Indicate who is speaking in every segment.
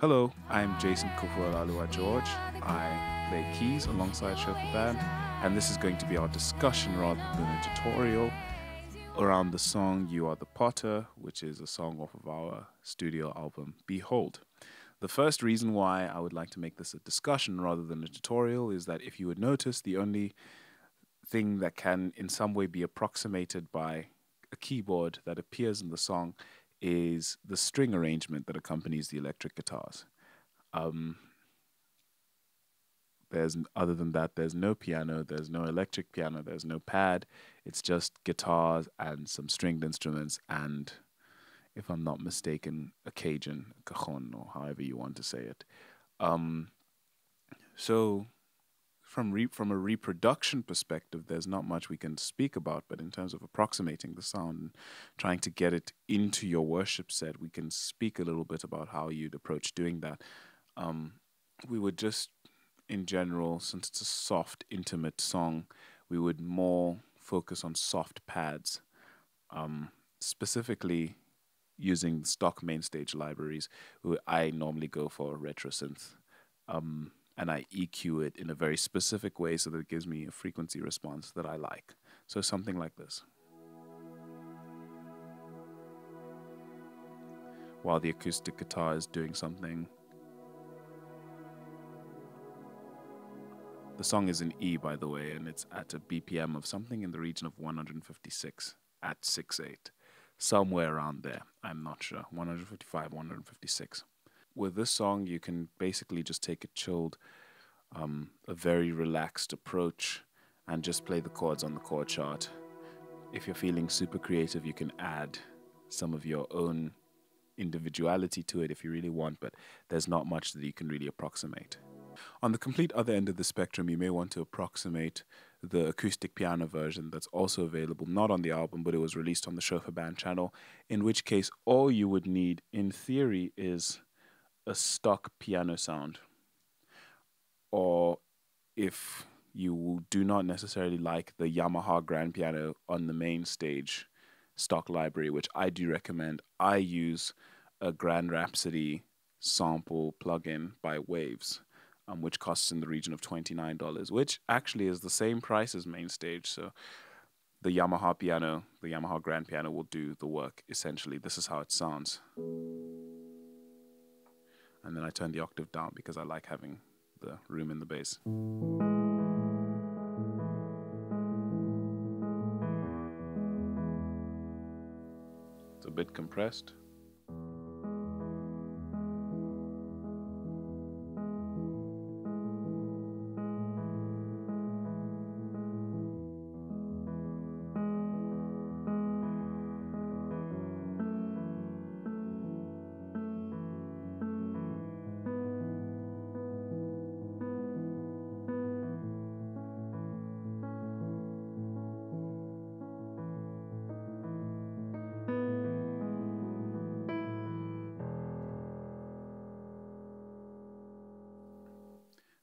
Speaker 1: Hello, I'm Jason Kofualaluwa George. I play keys alongside ShofarBand, and this is going to be our discussion rather than a tutorial around the song You Are the Potter, which is a song off of our studio album Behold. The first reason why I would like to make this a discussion rather than a tutorial is that if you would notice, the only thing that can in some way be approximated by a keyboard that appears in the song is the string arrangement that accompanies the electric guitars. Other than that, there's no piano, there's no electric piano, there's no pad. It's just guitars and some stringed instruments and, if I'm not mistaken, a Cajun, a cajon, or however you want to say it. So from a reproduction perspective, there's not much we can speak about, but in terms of approximating the sound and trying to get it into your worship set, we can speak a little bit about how you'd approach doing that. We would just, in general, since it's a soft, intimate song, we would more focus on soft pads, specifically using stock mainstage libraries. I normally go for retro synth. And I EQ it in a very specific way so that it gives me a frequency response that I like. So something like this. While the acoustic guitar is doing something. The song is in E, by the way, and it's at a BPM of something in the region of 156 at 6/8. Somewhere around there, I'm not sure. 155, 156. With this song, you can basically just take a chilled, a very relaxed approach and just play the chords on the chord chart. If you're feeling super creative, you can add some of your own individuality to it if you really want, but there's not much that you can really approximate. On the complete other end of the spectrum, you may want to approximate the acoustic piano version that's also available, not on the album, but it was released on the ShofarBand channel, in which case all you would need, in theory, is a stock piano sound. Or if you do not necessarily like the Yamaha grand piano on the main stage stock library, which I do recommend, I use a Grand Rhapsody sample plugin by Waves, which costs in the region of $29, which actually is the same price as main stage. So the Yamaha piano, the Yamaha grand piano will do the work. Essentially, this is how it sounds. And then I turn the octave down because I like having the room in the bass. It's a bit compressed.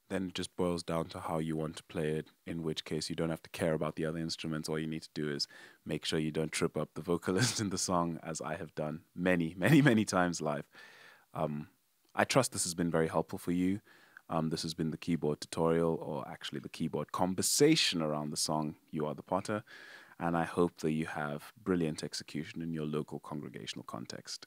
Speaker 1: Then it just boils down to how you want to play it, in which case you don't have to care about the other instruments. All you need to do is make sure you don't trip up the vocalist in the song, as I have done many, many, many times live. I trust this has been very helpful for you. This has been the keyboard tutorial, or actually the keyboard conversation around the song You Are the Potter, and I hope that you have brilliant execution in your local congregational context.